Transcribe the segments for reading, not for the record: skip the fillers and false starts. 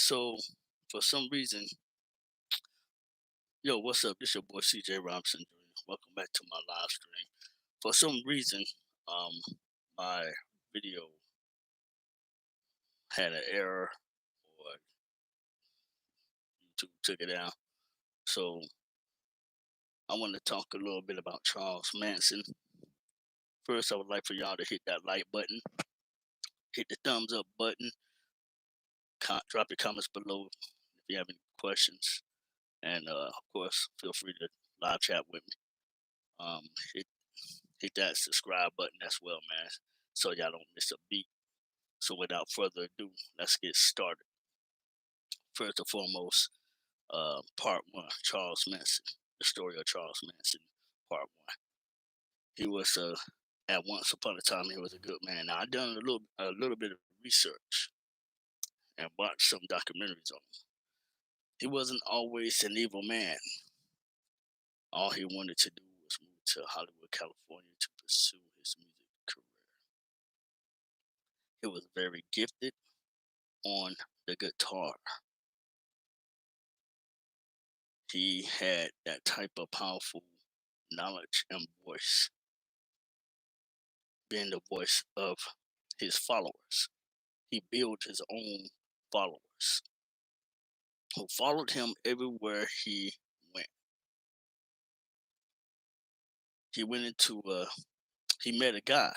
So for some reason, yo, what's up? This your boy CJ Robinson Jr. Welcome back to my live stream. For some reason, um, my video had an error, or YouTube took it down. So I want to talk a little bit about Charles Manson. First, I would like for y'all to hit that like button, hit the thumbs up button, drop your comments below if you have any questions, and of course, feel free to live chat with me. Um, hit hit that subscribe button as well, man, so y'all don't miss a beat. So without further ado, let's get started. First and foremost, part one, Charles Manson, the story of Charles Manson, part one. He was at once upon a time he was a good man. Now I done a little bit of research and watched some documentaries on him. He wasn't always an evil man. All he wanted to do was move to Hollywood, California to pursue his music career. He was very gifted on the guitar. He had that type of powerful knowledge and voice, being the voice of his followers. He built his own followers who followed him everywhere he went. He went into he met a guy,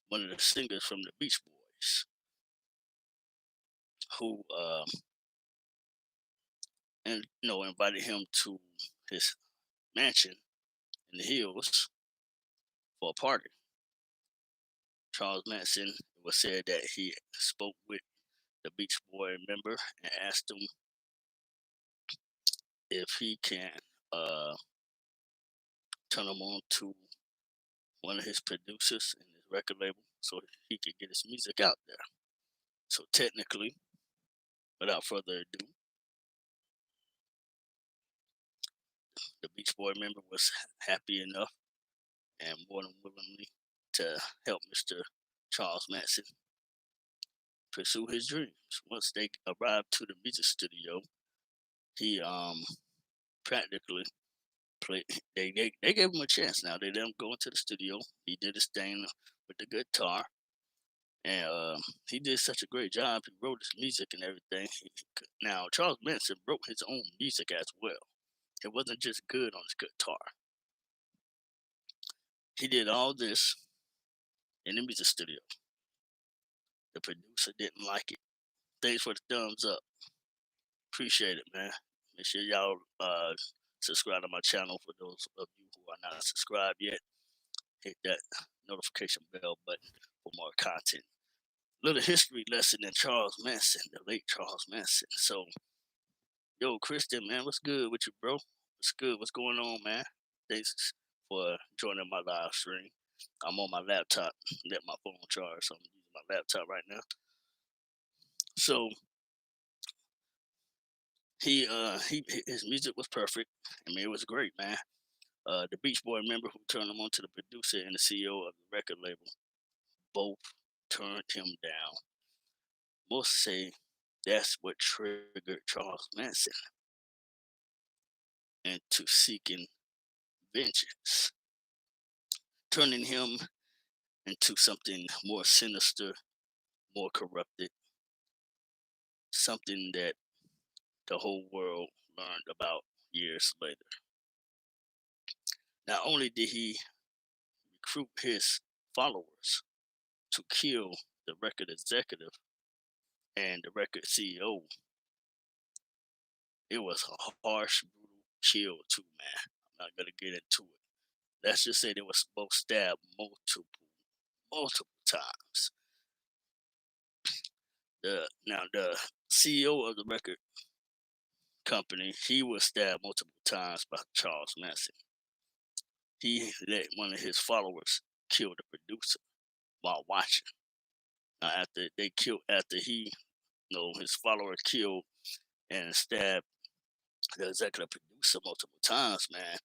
one of the singers from the Beach Boys, who and invited him to his mansion in the hills for a party. Charles Manson, it was said that he spoke with the Beach Boy member and asked him if he can uh, turn him on to one of his producers in his record label so he could get his music out there. So technically, without further ado, the Beach Boy member was happy enough and more than willingly to help Mr. Charles Manson pursue his dreams. Once they arrived to the music studio, he practically played. They gave him a chance. Now they let him go into the studio. He did his thing with the guitar, and he did such a great job. He wrote his music and everything. Now Charles Manson wrote his own music as well. It wasn't just good on his guitar. He did all this in the music studio. The producer didn't like it. Thanks for the thumbs up. Appreciate it, man. Make sure y'all subscribe to my channel for those of you who are not subscribed yet. Hit that notification bell button for more content. Little history lesson in Charles Manson, the late Charles Manson. So, yo, Christian, man, what's good with you, bro? What's good? What's going on, man? Thanks for joining my live stream. I'm on my laptop, let my phone charge, so I'm using my laptop right now. So his music was perfect. I mean, it was great, man. The Beach Boy member who turned him on to the producer and the CEO of the record label both turned him down. Most say that's what triggered Charles Manson into seeking vengeance, turning him into something more sinister, more corrupted, something that the whole world learned about years later. Not only did he recruit his followers to kill the record executive and the record CEO, it was a harsh, brutal kill too, man. I'm not gonna get into it. Let's just say they were both stabbed multiple times. The CEO of the record company, he was stabbed multiple times by Charles Manson. He let one of his followers kill the producer while watching. Now, after he, his follower killed and stabbed the executive producer multiple times, man,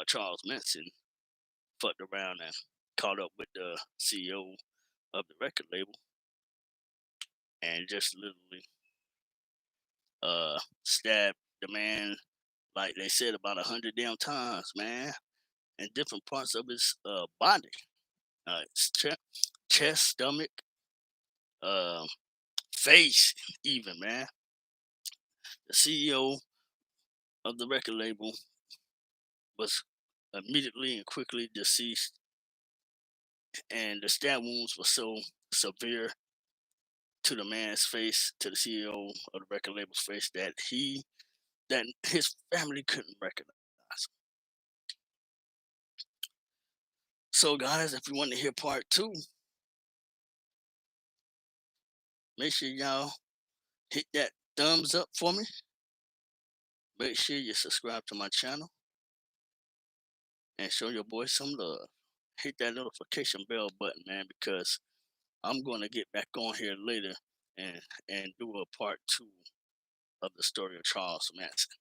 Charles Manson fucked around and caught up with the CEO of the record label and just literally stabbed the man, like they said, about 100 damn times, man, in different parts of his body, his chest, stomach, uh, face, even, man. The CEO of the record label was immediately and quickly deceased, and the stab wounds were so severe to the man's face, to the CEO of the record label's face, that his family couldn't recognize him. So, guys, if you want to hear part two, make sure y'all hit that thumbs up for me. Make sure you subscribe to my channel and show your boy some love. Hit that notification bell button, man, because I'm going to get back on here later and do a part two of the story of Charles Manson.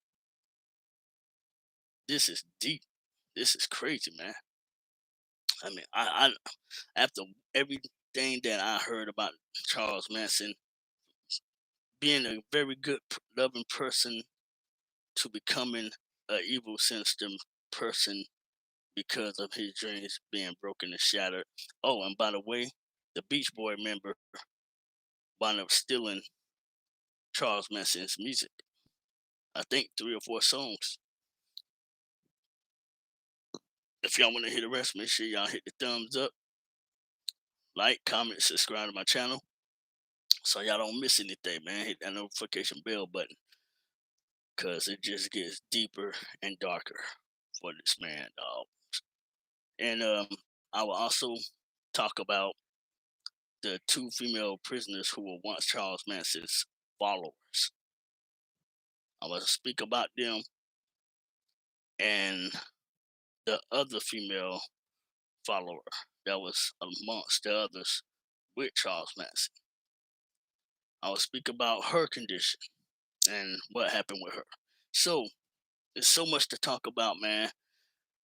This is deep. This is crazy, man. I mean, I after everything that I heard about Charles Manson being a very good, loving person to becoming a evil, sinister person because of his dreams being broken and shattered. Oh, and by the way, the Beach Boy member wound up stealing Charles Manson's music. I think 3 or 4 songs. If y'all want to hear the rest, make sure y'all hit the thumbs up, like, comment, subscribe to my channel, so y'all don't miss anything, man. Hit that notification bell button, cause it just gets deeper and darker for this man, dog. And I will also talk about the 2 female prisoners who were once Charles Manson's followers. I will speak about them and the other female follower that was amongst the others with Charles Manson. I will speak about her condition and what happened with her. So, there's so much to talk about, man.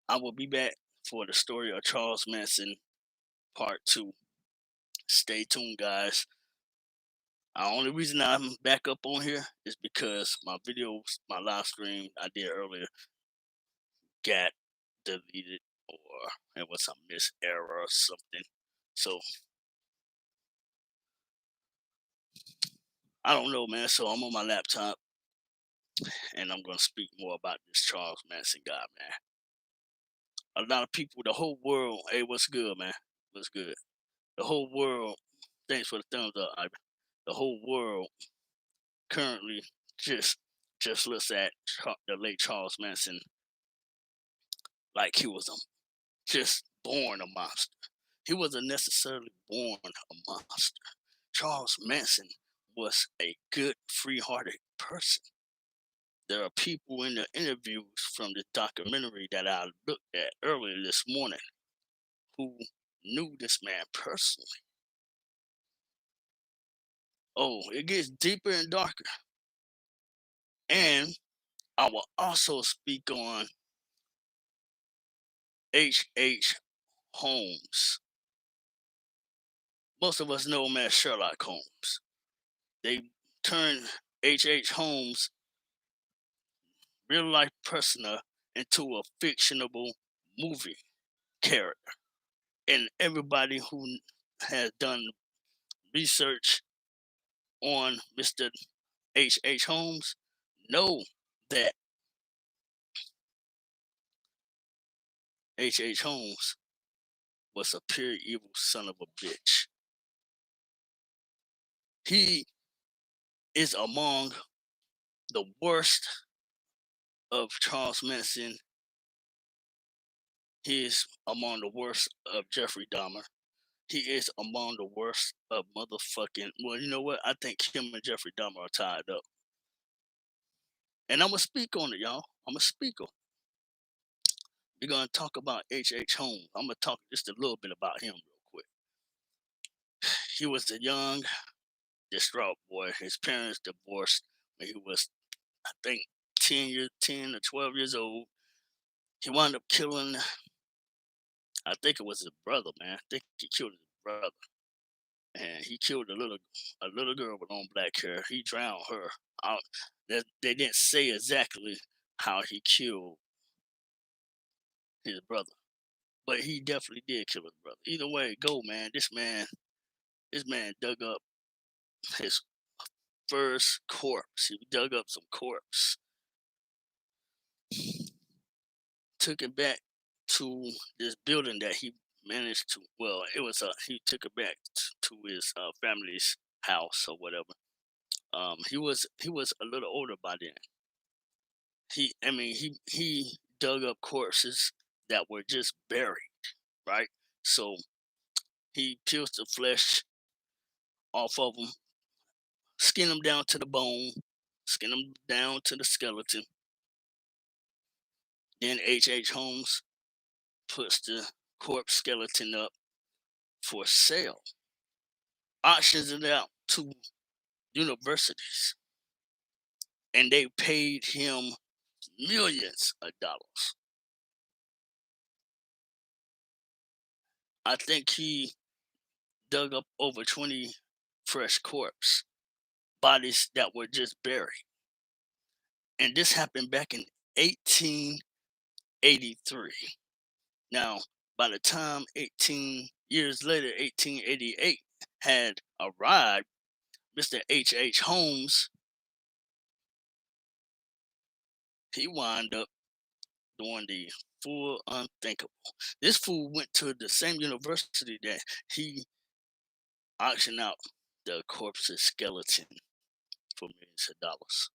I will be back for the story of Charles Manson part 2. Stay tuned, guys. The only reason I'm back up on here is because my videos, my live stream I did earlier got deleted, or it was some miss error or something. So I don't know, man. So I'm on my laptop and I'm gonna speak more about this Charles Manson guy, man. A lot of people, the whole world, hey, what's good, man? What's good? The whole world, thanks for the thumbs up, Ivan. The whole world currently just looks at the late Charles Manson like he was just born a monster. He wasn't necessarily born a monster. Charles Manson was a good, free-hearted person. There are people in the interviews from the documentary that I looked at earlier this morning who knew this man personally. Oh, it gets deeper and darker. And I will also speak on H. Holmes. Most of us know him as Sherlock Holmes. They turned H. Holmes' real life persona into a fictional movie character. And everybody who has done research on Mr. H. Holmes know that H. Holmes was a pure evil son of a bitch. He is among the worst of Charles Manson. He is among the worst of Jeffrey Dahmer. He is among the worst of motherfucking. Well, you know what? I think him and Jeffrey Dahmer are tied up. And I'm going to speak on it, y'all. I'm going to speak on it. We're going to talk about H. Holmes. I'm going to talk just a little bit about him real quick. He was a young, distraught boy. His parents divorced when he was, I think, 10 or 12 years old. He wound up killing, I think it was his brother, man. I think he killed his brother. and he killed a little girl with long black hair. He drowned her. I, they didn't say exactly how he killed his brother, but he definitely did kill his brother. Either way it go, man. This man dug up his first corpse. He dug up some corpse, took it back to this building that he managed to. Well, it was he took it back to his family's house or whatever. He was a little older by then. He dug up corpses that were just buried, right? So he peels the flesh off of them, skin them down to the bone, skin them down to the skeleton. Then H. Holmes puts the corpse skeleton up for sale, auctions it out to universities, and they paid him millions of dollars. I think he dug up over 20 fresh corpse bodies that were just buried. And this happened back in 1883. Now, by the time 18 years later, 1888 had arrived, Mr. H. Holmes, he wound up doing the full unthinkable. This fool went to the same university that he auctioned out the corpse's skeleton for millions of dollars.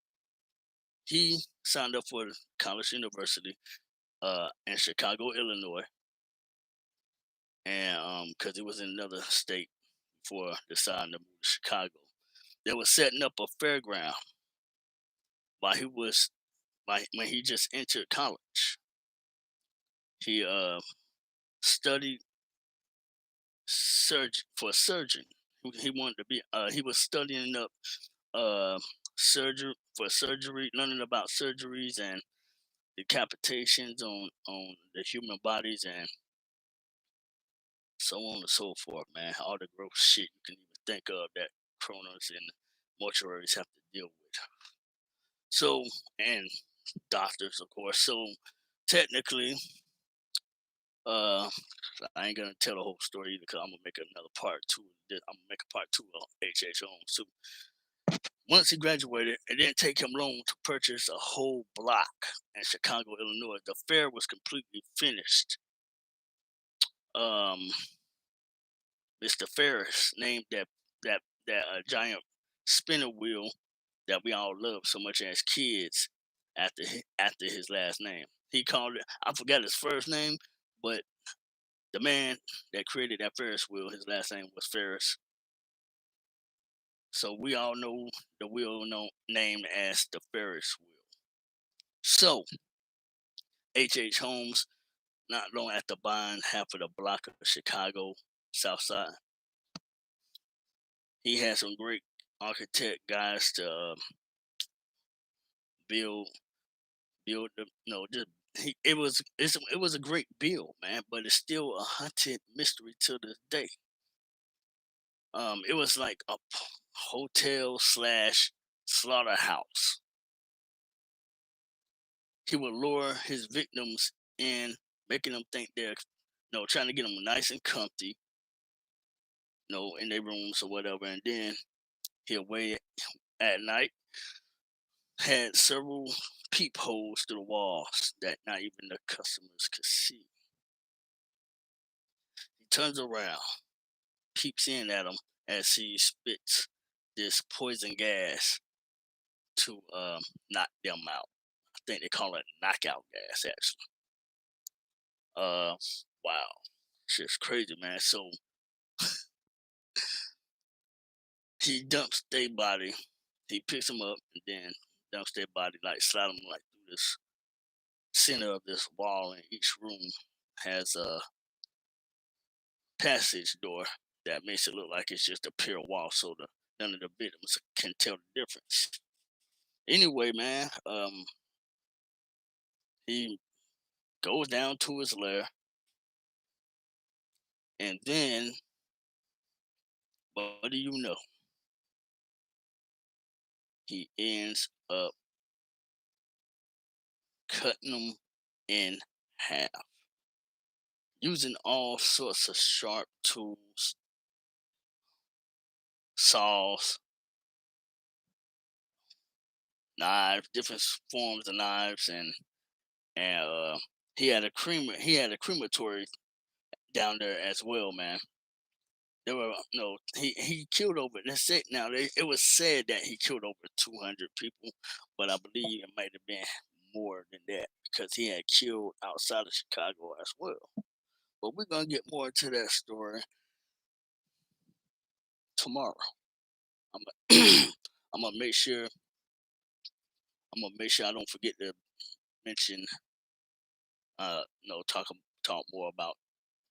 He signed up for college university in Chicago, Illinois, and because it was in another state before deciding to move to Chicago, they were setting up a fairground while he was when he just entered college. He studied surgeon. He wanted to be. He was studying up uh, surgery, learning about surgeries and decapitations on the human bodies and so on and so forth, man. All the gross shit you can even think of that coroners and mortuaries have to deal with. So, and doctors, of course. So, technically, uh, I ain't gonna tell the whole story either because I'm gonna make another part two. I'm gonna make a part two of H. Holmes too. Once he graduated, it didn't take him long to purchase a whole block in Chicago, Illinois. The fair was completely finished. Um, Mr. Ferris named that giant spinner wheel that we all loved so much as kids after his last name. He called it. I forgot his first name, but the man that created that Ferris wheel, his last name was Ferris. So we all know the wheel named as the Ferris wheel. So H. Holmes, not long after buying half of the block of Chicago South Side, he had some great architect guys to build build the just it was a great build, man, but it's still a haunted mystery to this day. It was like a hotel slash slaughterhouse. He would lure his victims in, making them think they're trying to get them nice and comfy, in their rooms or whatever, and then he'll wait at night, had several peepholes through the walls that not even the customers could see. He turns around, peeps in at them as he spits this poison gas to knock them out. I think they call it knockout gas, actually. Wow, shit's crazy, man. So he dumps their body. He picks them up and then dumps their body, like slide them like through this center of this wall, and each room has a passage door that makes it look like it's just a pure wall, so none of the victims can tell the difference. Anyway, man, he goes down to his lair, and then what do you know? He ends up cutting them in half using all sorts of sharp tools, saws, knives, different forms of knives, and he had a crematory down there as well, man. There were no he killed over. That's it. Now it was said that he killed over 200 people, but I believe it might have been more than that because he had killed outside of Chicago as well. But we're gonna get more into that story tomorrow. I'm gonna, I'm gonna make sure I don't forget to mention talk more about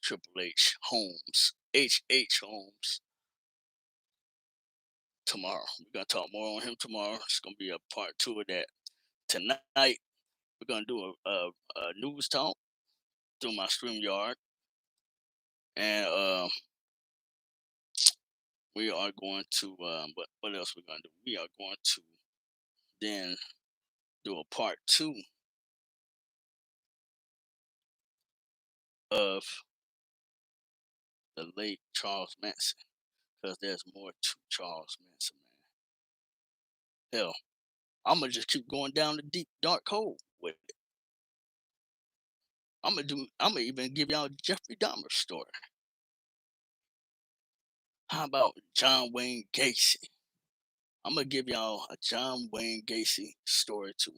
Triple H Holmes, H Holmes tomorrow. We're gonna talk more on him tomorrow. It's gonna be a part two of that. Tonight we're gonna do a news talk through my StreamYard, and we are going to what else we're gonna do? We are going to then do a part two of the late Charles Manson because there's more to Charles Manson, man. Hell, I'm gonna just keep going down the deep dark hole with it. I'm gonna even give y'all Jeffrey Dahmer's story. How about John Wayne Gacy? I'm gonna give y'all a John Wayne Gacy story too.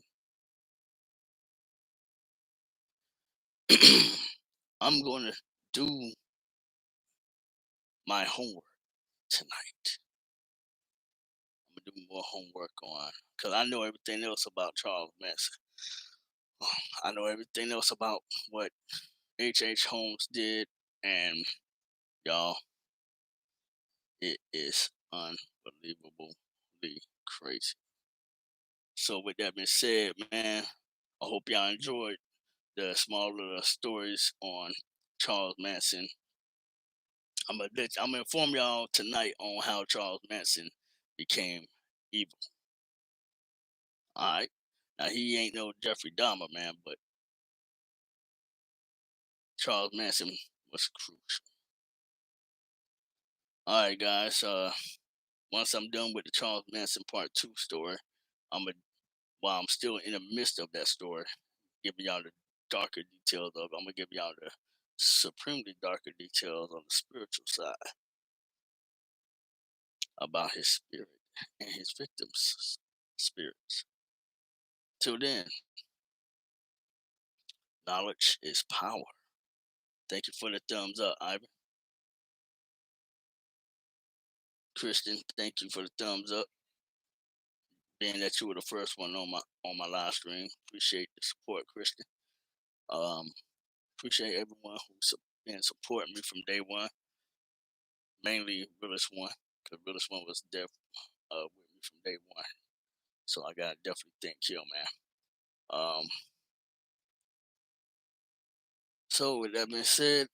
I'm gonna do my homework tonight. I'm gonna do more homework on because I know everything else about Charles Manson. I know everything else about what H. Holmes did, and y'all, it is unbelievably crazy. So with that being said, man, I hope y'all enjoyed the small little stories on Charles Manson. I'm gonna inform y'all tonight on how Charles Manson became evil. All right. Now he ain't no Jeffrey Dahmer, man, but Charles Manson was crucial. All right, guys. Once I'm done with the Charles Manson Part Two story, I'm gonna while I'm still in the midst of that story, giving y'all the darker details of. I'm gonna give y'all the supremely darker details on the spiritual side about his spirit and his victims' spirits. Till then, knowledge is power. Thank you for the thumbs up, Ivan. Kristen, thank you for the thumbs up. Being that you were the first one on my live stream, appreciate the support, Kristen. Um, appreciate everyone who's been supporting me from day one. Mainly Realist One, because Realist One was there with me from day one. So I gotta definitely thank you, man. So with that being said,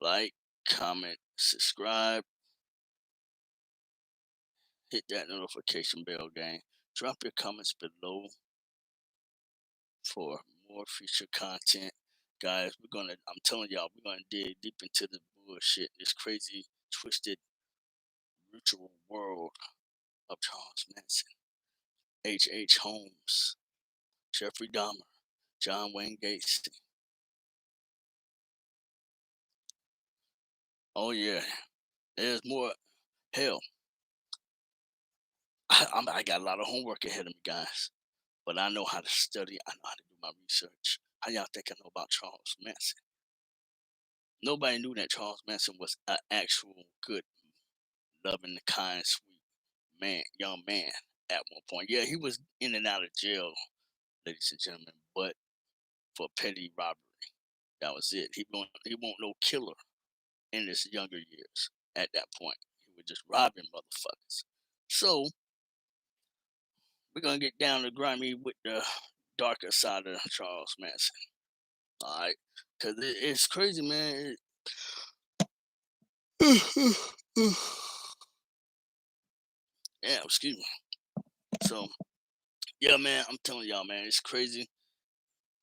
like, comment, subscribe, hit that notification bell, gang. Drop your comments below for more future content. Guys, I'm telling y'all, we're gonna dig deep into the bullshit, this crazy, twisted, ritual world of Charles Manson, H. Holmes, Jeffrey Dahmer, John Wayne Gacy. Oh yeah, there's more. Hell, I got a lot of homework ahead of me, guys. But I know how to study. I know how to do my research. How y'all think I know about Charles Manson? Nobody knew that Charles Manson was an actual good, loving, kind, sweet man, young man at one point. Yeah, he was in and out of jail, ladies and gentlemen, but for petty robbery. That was it. He won't no killer in his younger years at that point. He was just robbing motherfuckers. So we're gonna get down to grimy with the darker side of Charles Manson. All right, because it's crazy, man. Yeah, excuse me. So yeah, man, I'm telling y'all, man, it's crazy.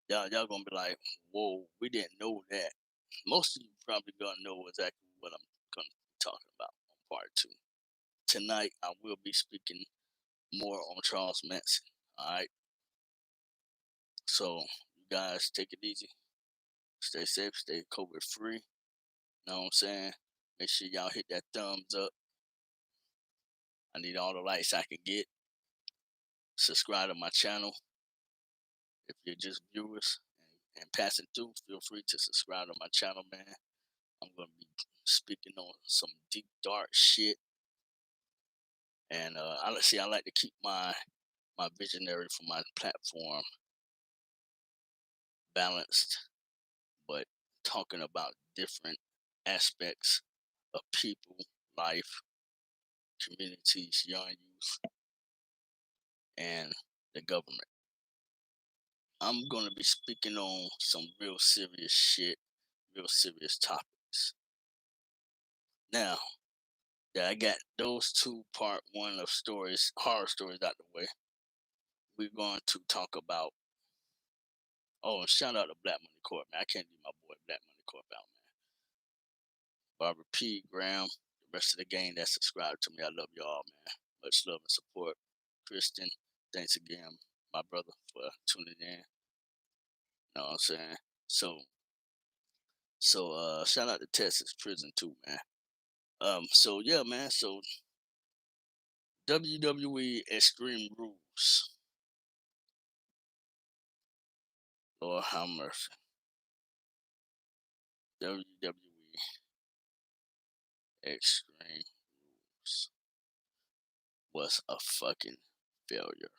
Y'all gonna be like, whoa, we didn't know that. Most of you probably gonna know exactly what I'm gonna be talking about on part two. Tonight I will be speaking more on Charles Manson. Alright. So you guys take it easy. Stay safe, stay COVID free. Know what I'm saying? Make sure y'all hit that thumbs up. I need all the likes I can get. Subscribe to my channel. If you're just viewers and passing through, feel free to subscribe to my channel, man. I'm gonna be speaking on some deep dark shit. And I like to keep my visionary for my platform balanced, but talking about different aspects of people, life, communities, young youth, and the government. I'm going to be speaking on some real serious shit, real serious topics. Now that I got those two part one of stories, horror stories out the way, we're going to talk about. Oh, and shout out to Black Money Corp, man. I can't leave my boy Black Money Corp out, man. Barbara P. Graham, the rest of the gang that subscribed to me, I love y'all, man. Much love and support. Kristen, thanks again, my brother, for tuning in. You know what I'm saying? So shout out to Texas prison too, man. So yeah, man. So WWE Extreme Rules. Lord have mercy. WWE Extreme Rules was a fucking failure.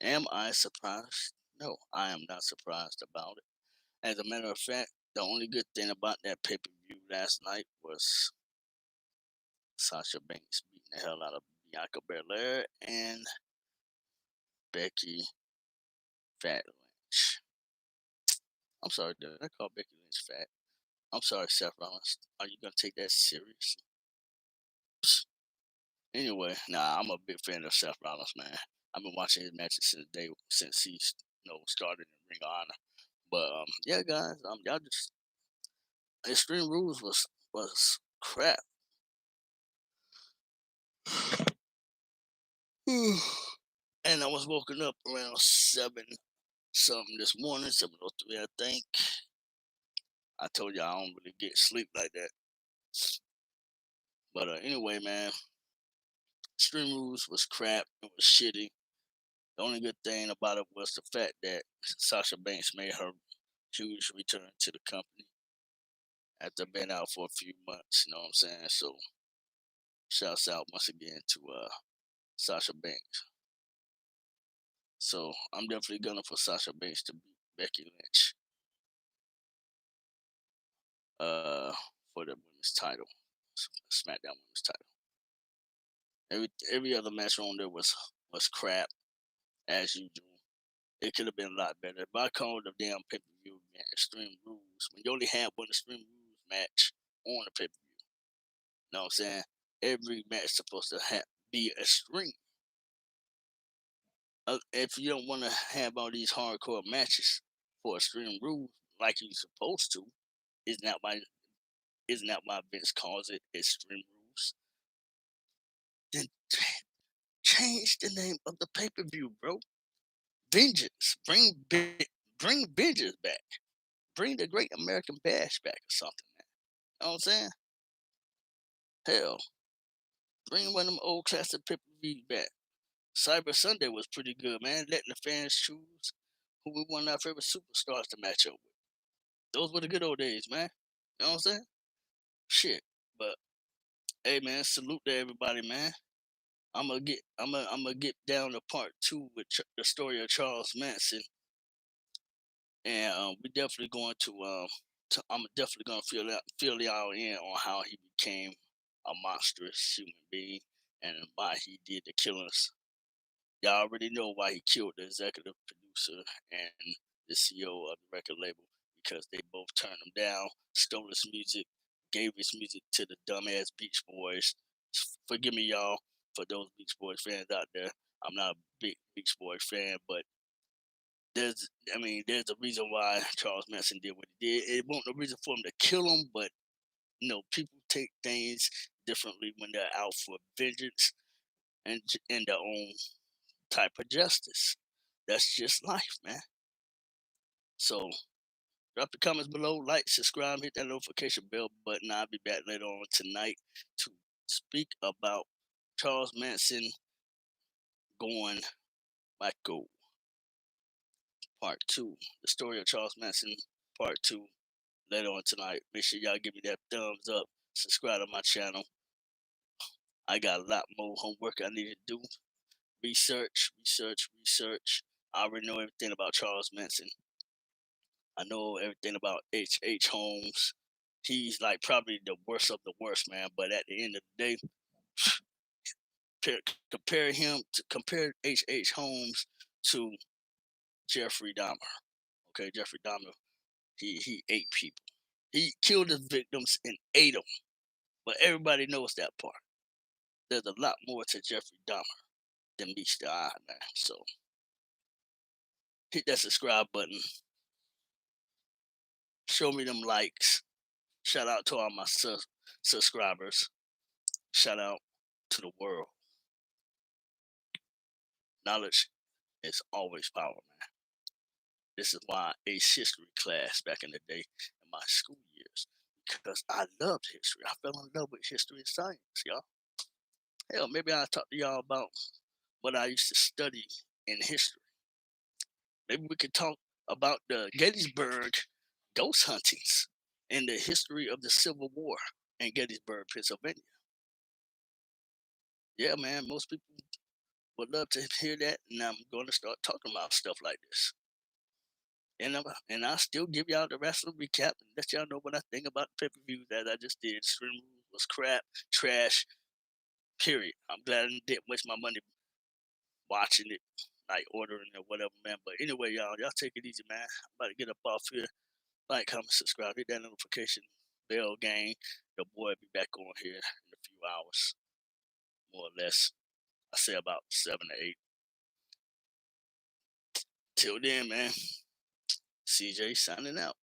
Am I surprised? No, I am not surprised about it. As a matter of fact, the only good thing about that pay per view last night was Sasha Banks beating the hell out of Bianca Belair and Becky Fat Lynch. I'm sorry, did I call Becky Lynch fat? I'm sorry, Seth Rollins. Are you gonna take that seriously? Anyway, nah, I'm a big fan of Seth Rollins, man. I've been watching his matches since he started in Ring of Honor. But yeah, guys, y'all just Extreme Rules was crap. And I was woken up around 7 something this morning, 7:03, I think. I told you I don't really get sleep like that. But anyway, man, Extreme Rules was crap. It was shitty. The only good thing about it was the fact that Sasha Banks made her huge return to the company after being out for a few months. You know what I'm saying? So, shouts out once again to Sasha Banks. So, I'm definitely gunning for Sasha Banks to beat Becky Lynch for the women's title, SmackDown women's title. Every other match on there was crap as usual. It could have been a lot better. If I called the damn pay per view Extreme Rules, when you only had one Extreme Rules match on the pay per view, you know what I'm saying? Every match supposed to be extreme. If you don't want to have all these hardcore matches for Extreme Rules like you're supposed to, isn't that why Vince calls it Extreme Rules? Then change the name of the pay per view, bro. Vengeance. Bring Vengeance back. Bring the Great American Bash back or something, man. You know what I'm saying? Hell, bring one of them old classic pay per views back. Cyber Sunday was pretty good, man. Letting the fans choose who we want our favorite superstars to match up with. Those were the good old days, man. You know what I'm saying? Shit. But hey, man, salute to everybody, man. I'm gonna get down to part two with the story of Charles Manson, and we definitely going to I'm definitely gonna fill y'all in on how he became a monstrous human being and why he did the killings. Y'all already know why he killed the executive producer and the CEO of the record label, because they both turned him down, stole his music, gave his music to the dumbass Beach Boys. Forgive me, y'all, for those Beach Boys fans out there. I'm not a big Beach Boys fan, but there's a reason why Charles Manson did what he did. It wasn't a reason for him to kill him, but people take things differently when they're out for vengeance and in their own type of justice. That's just life, man. So drop the comments below, like, subscribe, hit that notification bell button. I'll be back later on tonight to speak about Charles Manson going Michael Part 2. The story of Charles Manson Part 2 later on tonight. Make sure y'all give me that thumbs up. Subscribe to my channel. I got a lot more homework I need to do. Research, research, research. I already know everything about Charles Manson. I know everything about H. Holmes. He's like probably the worst of the worst, man. But at the end of the day, compare H. Holmes to Jeffrey Dahmer. Okay, Jeffrey Dahmer, he ate people. He killed his victims and ate them. But everybody knows that part. There's a lot more to Jeffrey Dahmer than meets the eye, man. So hit that subscribe button. Show me them likes. Shout out to all my subscribers. Shout out to the world. Knowledge is always power, man. This is why I aced history class back in the day in my school years. Because I loved history. I fell in love with history and science, y'all. Hell, maybe I'll talk to y'all about what I used to study in history. Maybe we could talk about the Gettysburg ghost huntings and the history of the Civil War in Gettysburg, Pennsylvania. Yeah, man, most people would love to hear that, and I'm going to start talking about stuff like this. And I'll still give y'all the rest of the recap and let y'all know what I think about the pay-per-view that I just did. Stream was crap, trash, period. I'm glad I didn't waste my money watching it, like ordering or whatever, man. But anyway, y'all take it easy, man. I'm about to get up off here. Like, comment, subscribe, hit that notification bell, gang. Your boy will be back on here in a few hours, more or less. I say about 7 to 8. Till then, man. CJ signing out.